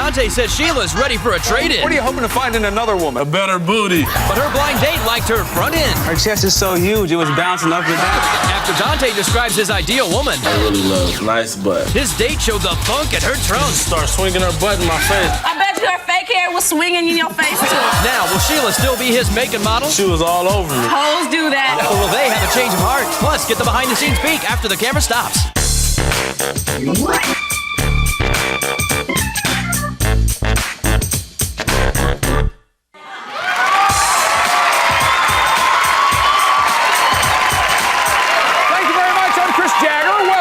Dante says Sheila's ready for a trade-in. What are you hoping to find in another woman? A better booty. But her blind date liked her front end. Her chest is so huge, it was bouncing up and down. After Dante describes his ideal woman, I really love nice butt. his date showed the funk at her trunk. Start swinging her butt in my face. I bet you her fake hair was swinging in your face, too. Now, will Sheila still be his make and model? She was all over me. Hoes do that. Or will they have a change of heart? Plus, get the behind-the-scenes peek after the camera stops.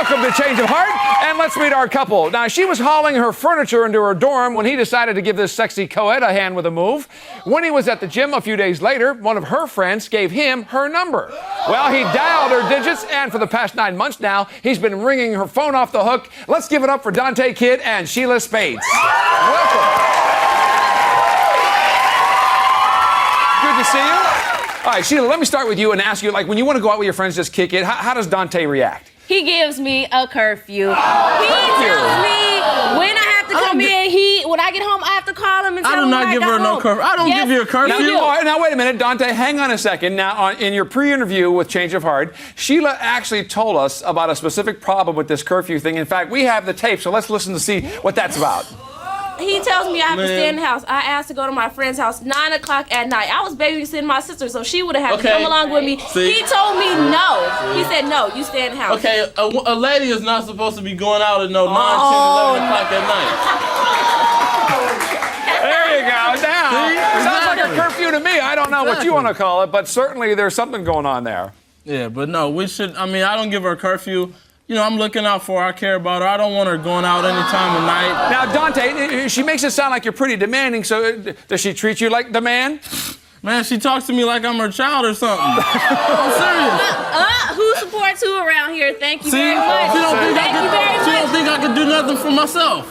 Welcome to Change of Heart, and let's meet our couple. Now, she was hauling her furniture into her dorm when he decided to give this sexy co-ed a hand with a move. When he was at the gym a few days later, one of her friends gave him her number. Well, he dialed her digits, and for the past 9 months now, he's been ringing her phone off the hook. Let's give it up for Dante Kid and Sheila Spades. Welcome. Good to see you. All right, Sheila, let me start with you and ask you, like, when you want to go out with your friends, just kick it, how does Dante react? He gives me a curfew. He tells me when I have to come in. When I get home, I have to call him and tell him when I give got her no home. curfew. I don't give you a curfew. Now, wait a minute, Dante, hang on a second. Now, in your pre-interview with Change of Heart, Sheila actually told us about a specific problem with this curfew thing. In fact, we have the tape, so let's listen to see what that's about. He tells me I have to stay in the house. I asked to go to my friend's house 9 o'clock at night. I was babysitting my sister, so she would have had to come along with me. See? He told me no. He said, no, you stay in the house. Okay, a lady is not supposed to be going out at 9, 10, 11 o'clock at night. There you go. Now, sounds like a curfew to me. I don't know what you want to call it, but certainly there's something going on there. Yeah, but no, we should, I don't give her a curfew. You know, I'm looking out for her. I care about her. I don't want her going out any time of night. Now, Dante, she makes it sound like you're pretty demanding, so does she treat you like the man? Man, she talks to me like I'm her child or something. I'm serious. Who supports who around here? Thank you very much. She don't think I can do nothing for myself.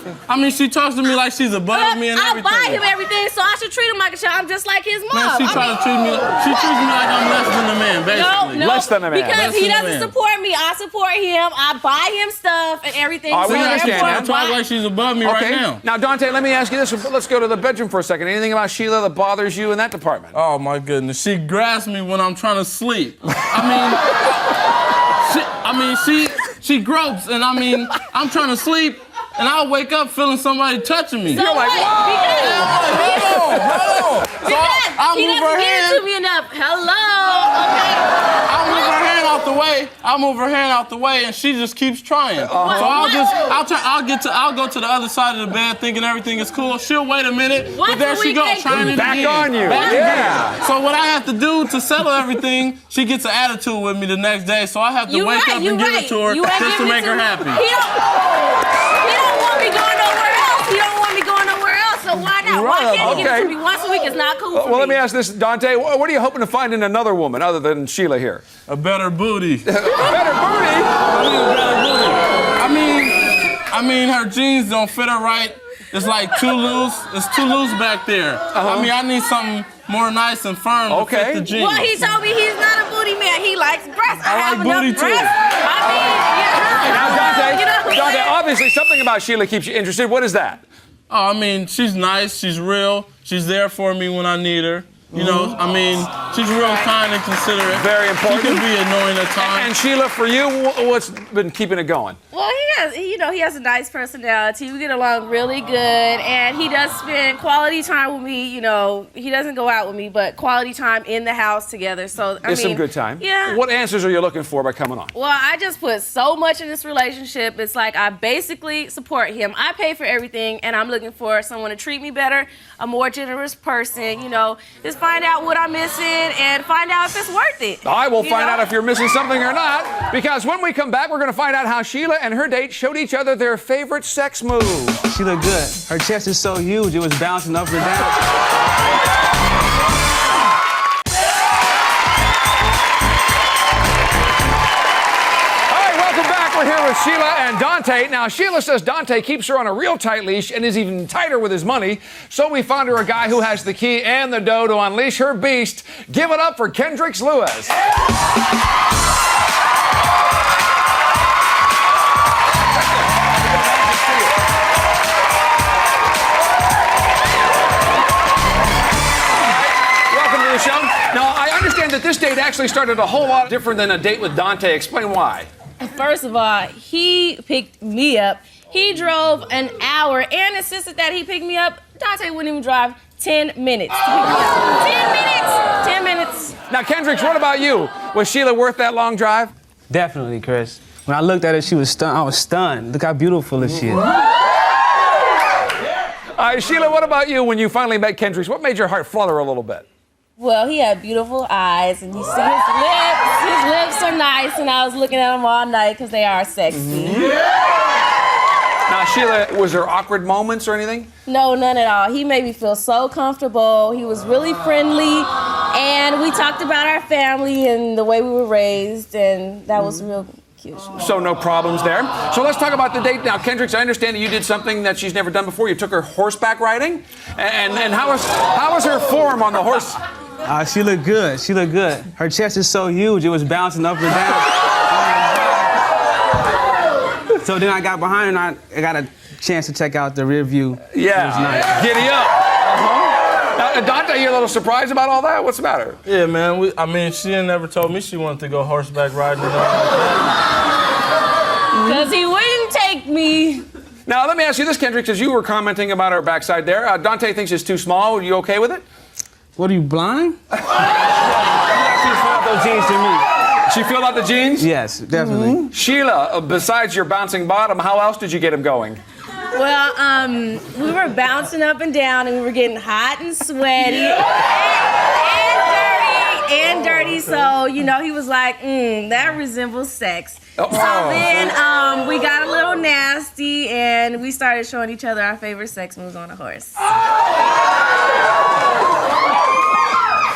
She talks to me like she's above me and everything. I buy him everything, so I should treat him like a child. I'm just like his mom. Man, she treats me like I'm less than a man, basically. No, less than a man. Because he doesn't support me. I support him. I buy him stuff and everything. We understand that. Talk like she's above me right now. Now, Dante, let me ask you this. Let's go to the bedroom for a second. Anything about Sheila that bothers you in that department? Oh, my goodness. She grabs me when I'm trying to sleep. She gropes, and I'm trying to sleep, and I'll wake up feeling somebody touching me. So You're like, whoa! Hello. So I'll he move doesn't her give hand. it to me enough. Hello. Okay. I'll move her hand out the way. I'll move her hand out the way, and she just keeps trying. So I'll go to the other side of the bed, thinking everything is cool. She'll wait a minute, but there she goes, trying it back again. on you. Yeah. So what I have to do to settle everything, she gets an attitude with me the next day, so I have to wake up and give it to her just to make her happy. He don't want me going nowhere else. He don't want me going nowhere else. So why not? Why can't he give it to me once a week? It's not cool for me. Well, let me ask this, Dante. What are you hoping to find in another woman other than Sheila here? A better booty. Better booty? Her jeans don't fit her right. It's like too loose. It's too loose back there. I need something more nice and firm to fit the jeans. Well, he told me he's not a booty man. He likes breasts. I like booty too. Now, Dante, obviously something about Sheila keeps you interested. What is that? Oh, she's nice. She's real. She's there for me when I need her. You know, she's real kind and considerate. Very important. She can be annoying at times. And Sheila, for you, what's been keeping it going? Well, he has a nice personality. We get along really good, and he does spend quality time with me. You know, he doesn't go out with me, but quality time in the house together. So It's some good time. Yeah. What answers are you looking for by coming on? Well, I just put so much in this relationship. It's like I basically support him. I pay for everything, and I'm looking for someone to treat me better, a more generous person. You know, just find out what I'm missing and find out if it's worth it. I will find out if you're missing something or not, because when we come back, we're going to find out how Sheila and her date showed each other their favorite sex move. She looked good. Her chest is so huge, it was bouncing up and down. We're here with Sheila and Dante. Now, Sheila says Dante keeps her on a real tight leash and is even tighter with his money. So we found her a guy who has the key and the dough to unleash her beast. Give it up for Kendricks Lewis. this date actually started a whole lot different than a date with Dante. Explain why. First of all, he picked me up. He drove an hour and insisted that he pick me up. Dante wouldn't even drive 10 minutes to pick me up. 10 minutes! 10 minutes. Now, Kendricks, what about you? Was Sheila worth that long drive? Definitely, Chris. When I looked at her, she was stunned. I was stunned. Look how beautiful she is. All right, Sheila, what about you when you finally met Kendricks? What made your heart flutter a little bit? Well, he had beautiful eyes, and you see his lips. His lips are nice, and I was looking at them all night because they are sexy. Now, Sheila, was there awkward moments or anything? No, none at all. He made me feel so comfortable. He was really friendly, and we talked about our family and the way we were raised, and that was real cute. So no problems there. So let's talk about the date now. Kendricks, I understand that you did something that she's never done before. You took her horseback riding, and how was her form on the horse? She looked good. She looked good. Her chest is so huge, it was bouncing up and down. So then I got behind her and I got a chance to check out the rear view. Yeah, it was nice. Giddy up. Now, Dante, you're a little surprised about all that? What's the matter? Yeah, man. She never told me she wanted to go horseback riding. Because he wouldn't take me. Now, let me ask you this, Kendricks, as you were commenting about her backside there. Dante thinks it's too small. Are you okay with it? What, are you blind? She felt those jeans to me. She filled out the jeans? Yes, definitely. Sheila, besides your bouncing bottom, how else did you get him going? Well, we were bouncing up and down, and we were getting hot and sweaty and dirty. So, you know, he was like, that resembles sex. So then we got a little nasty, and we started showing each other our favorite sex moves on a horse.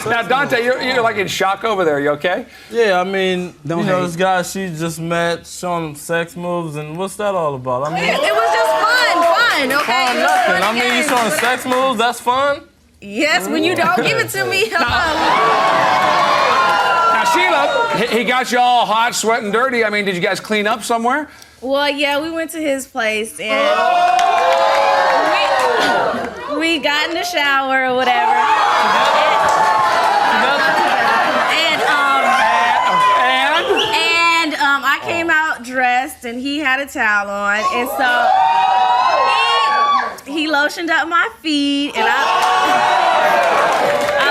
Now, Dante, you're like in shock over there. You okay? Yeah, this guy she just met, showing him sex moves, and what's that all about? It was just fun, okay? Fun, nothing. You showing sex moves, that's fun? Yes, when you don't give it to me. Now, Sheila, he got you all hot, sweating, dirty. Did you guys clean up somewhere? Well, yeah, we went to his place, and we got in the shower or whatever. I came out dressed, and he had a towel on, and so he lotioned up my feet, and I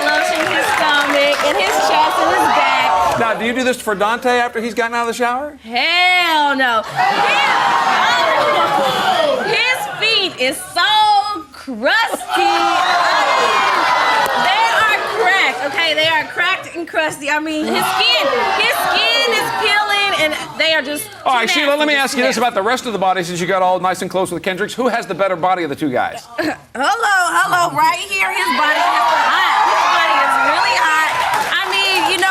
lotioned his stomach and his chest and his back. Now, do you do this for Dante after he's gotten out of the shower? Hell no. His feet is so crusty. They are cracked, okay? They are cracked and crusty. His skin is peeling, and they are just. All right, Sheila, let me ask you this about the rest of the body, since you got all nice and close with Kendricks. Who has the better body of the two guys? Hello, right here. His body is hot. His body is really hot.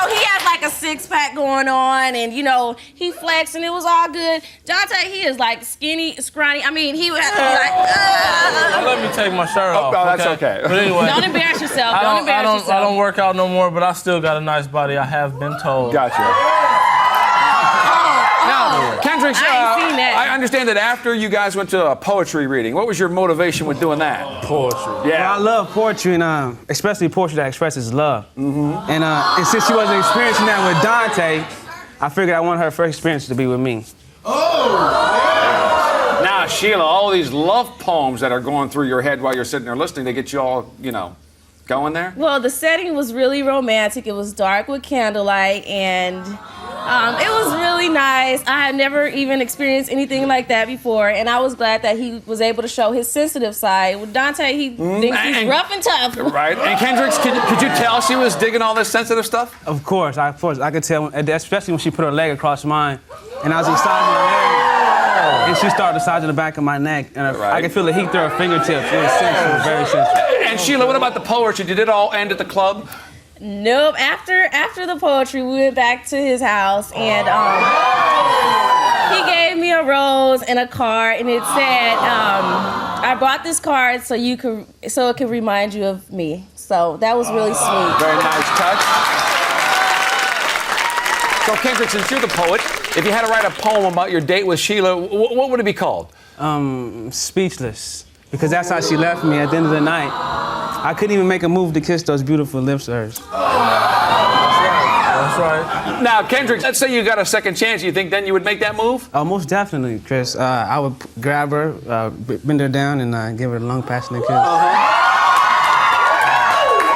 He had like a six-pack going on, and, he flexed, and it was all good. Dante, he is like skinny, scrawny. He would have to be like, Let me take my shirt off. Oh, that's okay. But anyway. Don't embarrass yourself. I don't work out no more, but I still got a nice body, I have been told. Gotcha. Now, Kendricks, I understand that after you guys went to a poetry reading, what was your motivation with doing that? Poetry. Yeah. Well, I love poetry, and especially poetry that expresses love. And since she wasn't experiencing that with Dante, I figured I wanted her first experience to be with me. Now, Sheila, all these love poems that are going through your head while you're sitting there listening, they get you all, going there? Well, the setting was really romantic. It was dark with candlelight, and it was really nice. I had never even experienced anything like that before, and I was glad that he was able to show his sensitive side. With Dante, he thinks he's rough and tough. Right. And Kendricks, could you tell she was digging all this sensitive stuff? Of course, I could tell, especially when she put her leg across mine, and I was massaging her leg, and she started massaging the back of my neck, and I could feel the heat through her fingertips. It was sensual, very sensual. And Sheila, what about the poetry? Did it all end at the club? Nope. After the poetry, we went back to his house, and he gave me a rose and a card, and it said, "I brought this card so it could remind you of me." So that was really sweet. Very nice touch. So Kendrick, since you're the poet, if you had to write a poem about your date with Sheila, what would it be called? Speechless. Because that's how she left me at the end of the night. I couldn't even make a move to kiss those beautiful lips of hers. That's right. Now, Kendrick, let's say you got a second chance. You think then you would make that move? Most definitely, Chris. I would grab her, bend her down, and give her a long, passionate kiss.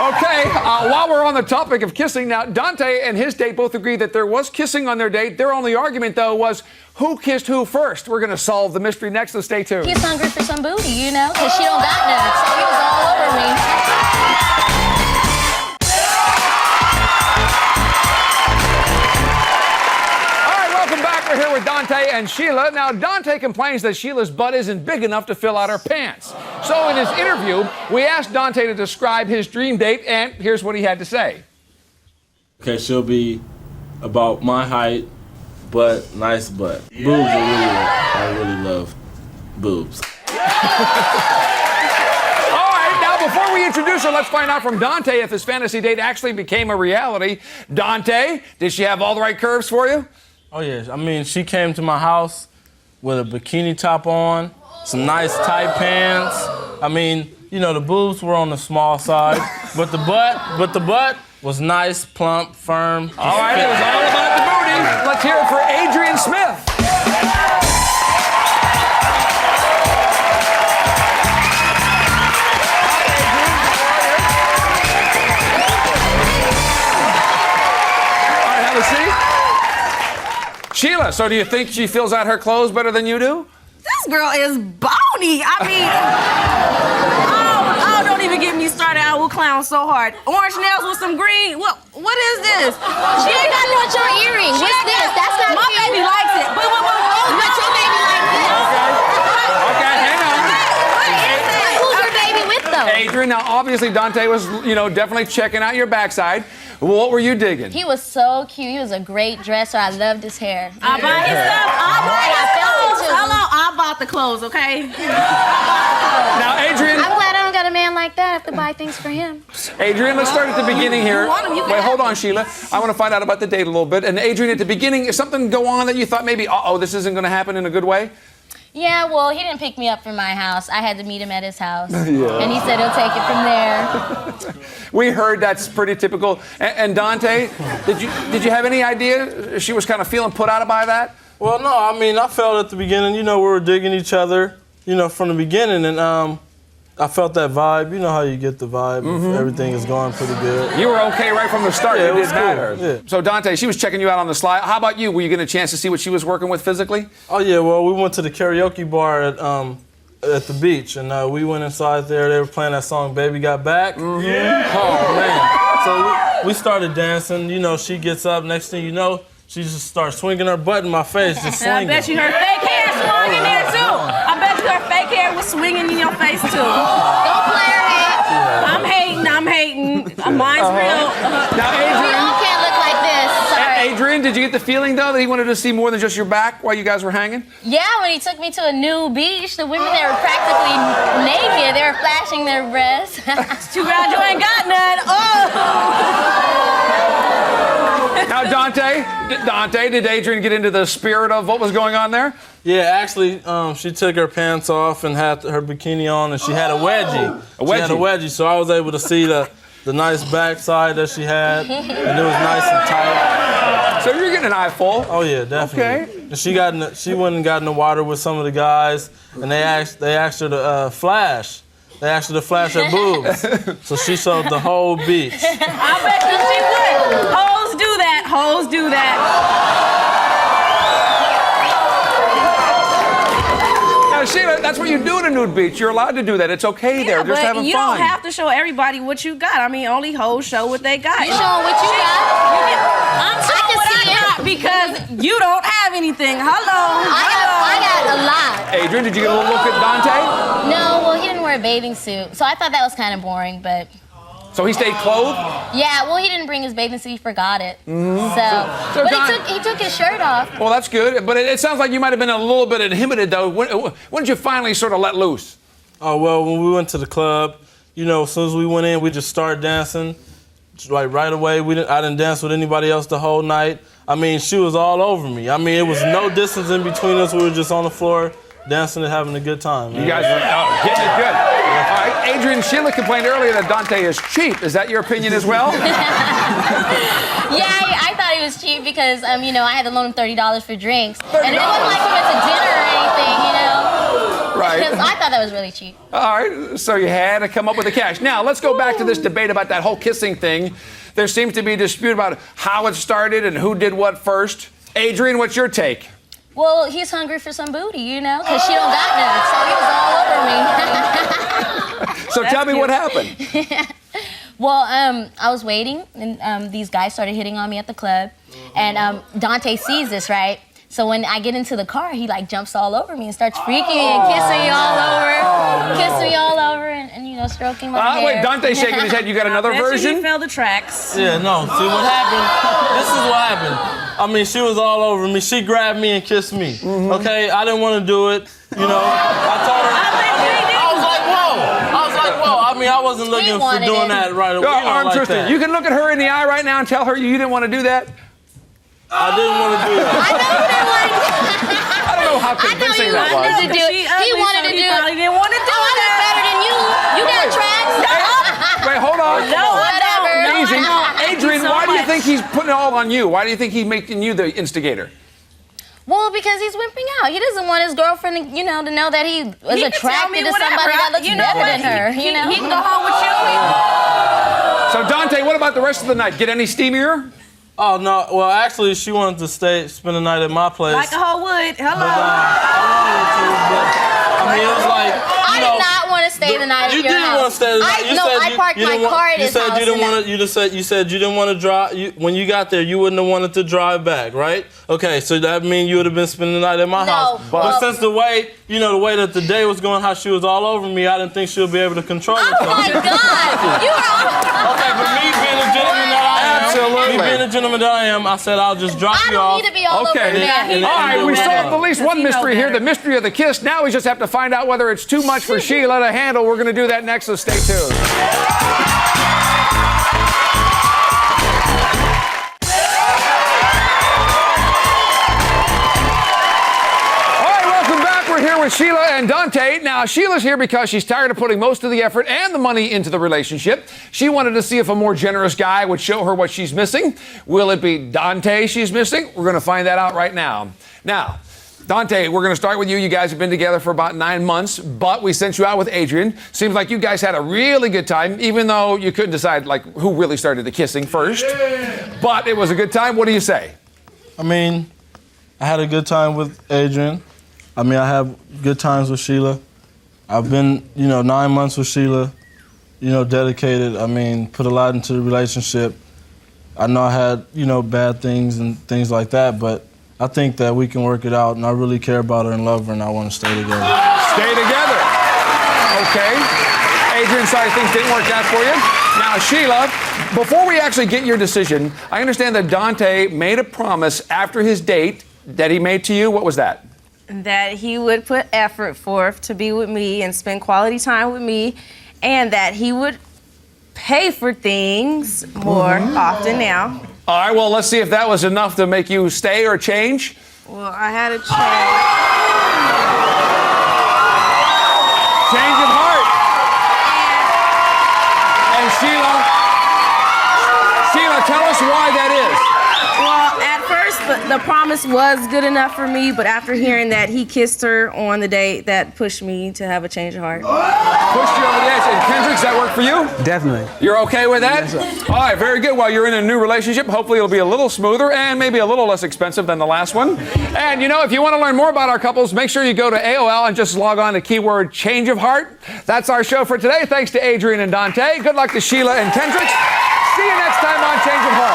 Okay, while we're on the topic of kissing, now Dante and his date both agree that there was kissing on their date. Their only argument, though, was who kissed who first. We're going to solve the mystery next, so stay tuned. He's hungry for some booty, you know, because she don't got none, so he was all over me. We're here with Dante and Sheila. Now, Dante complains that Sheila's butt isn't big enough to fill out her pants. So in his interview, we asked Dante to describe his dream date, and here's what he had to say. Okay, she'll be about my height, but nice butt. Boobs I really love boobs. All right, now before we introduce her, let's find out from Dante if his fantasy date actually became a reality. Dante, did she have all the right curves for you? Oh, yeah. I mean, she came to my house with a bikini top on, some nice tight pants. I mean, you know, the boobs were on the small side, but the butt was nice, plump, firm. All right, it was all about the booty. Let's hear it for Adrian Smith. All right, have a seat. Sheila, so do you think she fills out her clothes better than you do? This girl is bony. I mean, oh, don't even get me started. I will clown so hard. Orange nails with some green. What is this? She ain't got no your earring. What's this? That's not My cute. baby likes it. But your baby likes it. Okay, hang on. Who's your baby with, though? Adrian, now obviously Dante was, definitely checking out your backside. What were you digging? He was so cute. He was a great dresser. I loved his hair. I buy his stuff. I buy his clothes. Hello, I bought the clothes, okay? Now, Adrian. I'm glad I don't got a man like that. I have to buy things for him. Adrian, let's start at the beginning here. want him, you can Wait, have hold him. on, Sheila. I want to find out about the date a little bit. And Adrian, at the beginning, is something go on that you thought maybe, this isn't going to happen in a good way? Yeah, well, he didn't pick me up from my house. I had to meet him at his house. And he said he'll take it from there. We heard that's pretty typical. And Dante, did you have any idea she was kind of feeling put out by that? Well, no, I mean, I felt at the beginning, we were digging each other, from the beginning, and I felt that vibe. You know how you get the vibe if everything is going pretty good. You were okay right from the start. Yeah, it it was didn't matter. cool. Yeah. So, Dante, she was checking you out on the slide. How about you? Were you getting a chance to see what she was working with physically? Oh, yeah, well, we went to the karaoke bar at the beach, and we went inside there. They were playing that song, Baby Got Back. Oh, man. So we started dancing. She gets up. Next thing you know, she just starts swinging her butt in my face, just swinging. I bet you her fake hair swung in there, too. I bet you her fake hair was swinging in your face, too. Don't play her head. I'm hating. Mine's real. Now, We Adrian. all can't look like this. Sorry. Adrian, did you get the feeling, though, that he wanted to see more than just your back while you guys were hanging? Yeah, when he took me to a new beach, the women there were practically naked. They were flashing their breasts. Too bad you ain't got none. Now, Dante, did Adrian get into the spirit of what was going on there? Yeah, actually, she took her pants off and had her bikini on, and she had a wedgie. She had a wedgie, so I was able to see the nice backside that she had, and it was nice and tight. So you're getting an eyeful. Oh yeah, definitely. Okay. And she went and got in the water with some of the guys, and they asked her to flash. They asked her to flash her boobs, so she showed the whole beach. I bet you she would. Hoes do that. Now, Sheila, that's what you do at a nude beach. You're allowed to do that. It's okay there. Just having you fun. don't have to show everybody what you got. I mean, only hoes show what they got. You showing what you got? I'm showing what I got because you don't have anything. Hello. I got a lot. Adrian, did you get a little look at Dante? No, well, he didn't wear a bathing suit, so I thought that was kind of boring, but... So he stayed clothed? Yeah, well, he didn't bring his bathing suit. He forgot it. So But Don- he took his shirt off. Well, that's good. But it sounds like you might have been a little bit inhibited, though. When did you finally sort of let loose? Oh, well, when we went to the club, as soon as we went in, we just started dancing. Like right away, I didn't dance with anybody else the whole night. I mean, she was all over me. I mean, it was no distance in between us. We were just on the floor dancing and having a good time. Man. You guys were getting it good. All right, right, Adrian and Sheila complained earlier that Dante is cheap. Is that your opinion as well? Yeah, I thought he was cheap because, you know, I had to loan him $30 for drinks. And it wasn't like we went to dinner or anything, you know? Right. Because I thought that was really cheap. All right, so you had to come up with the cash. Now, let's go back to this debate about that whole kissing thing. There seems to be a dispute about how it started and who did what first. Adrian, what's your take? Well, he's hungry for some booty, you know, because she don't got none, so he was all over me. So tell me what happened. Well, I was waiting, and these guys started hitting on me at the club, and Dante sees this, right? So when I get into the car, he like jumps all over me and starts freaking me and kissing me all over, and you know, stroking my hair. Wait, Dante's shaking his head. You got another version? He fell the tracks. Yeah, no. See what happened? This is what happened. I mean, she was all over me. She grabbed me and kissed me. Okay, I didn't want to do it. You know, I told her. I was like, whoa. I mean, I wasn't looking for doing that right away. Arm twisting. You can look at her in the eye right now and tell her you didn't want to do that. I didn't want to do that. I don't know how convincing that was. He wanted to do it. He didn't want to do Oh, I look better than you. You got tracks. Wait, hold on. No, Whatever. Easy. Adrian, so why do you much. think he's putting it all on you? Why do you think he's making you the instigator? Well, because he's wimping out. He doesn't want his girlfriend, to, you know, to know that he was attracted to somebody that looks better than her. He You know, can go home with you. So, Dante, what about the rest of the night? Get any steamier? Oh, no. Well, actually, she wanted to spend the night at my place. Like a whole wood. Hello. I wanted to, but I mean, it was like, I did not want to stay the night at your house. You didn't want to stay the night. I parked my car at his house. You said you didn't want to drive. When you got there, you wouldn't have wanted to drive back, right? Okay, so that means you would have been spending the night at my house. But since the way that the day was going, how she was all over me, I didn't think she would be able to control herself. Oh my God! You were. Okay, but me being a gentleman that I am, I said I'll just drop I you off. don't need to be all over Okay. me. All right, we solved at least one Does he know mystery here, better? the mystery of the kiss. Now we just have to find out whether it's too much for Sheila to handle. We're going to do that next, so stay tuned. Here with Sheila and Dante. Now, Sheila's here because she's tired of putting most of the effort and the money into the relationship. She wanted to see if a more generous guy would show her what she's missing. Will it be Dante she's missing? We're going to find that out right now. Now, Dante, we're going to start with you. You guys have been together for about 9 months, but we sent you out with Adrian. Seems like you guys had a really good time, even though you couldn't decide like who really started the kissing first. But it was a good time. What do you say? I mean, I had a good time with Adrian. I mean, I have good times with Sheila. I've been, 9 months with Sheila, dedicated. I mean, put a lot into the relationship. I know I had, bad things and things like that, but I think that we can work it out, and I really care about her and love her, and I want to stay together. Stay together. Okay. Adrian, sorry things didn't work out for you. Now, Sheila, before we actually get your decision, I understand that Dante made a promise after his date that he made to you. What was that? That he would put effort forth to be with me and spend quality time with me, and that he would pay for things more often now. All right, well, let's see if that was enough to make you stay or change. Well, I had a change. Change of heart. And Sheila, tell us why that is. Well, at first, the promise was good enough for me, but after hearing that he kissed her on the date, that pushed me to have a change of heart. Pushed you over the edge. And Kendricks, that work for you? Definitely. You're okay with that? Yes, sir. All right, very good. Well, you're in a new relationship. Hopefully it'll be a little smoother and maybe a little less expensive than the last one. And, if you want to learn more about our couples, make sure you go to AOL and just log on to keyword change of heart. That's our show for today. Thanks to Adrian and Dante. Good luck to Sheila and Kendricks. See you next time on Change of Heart.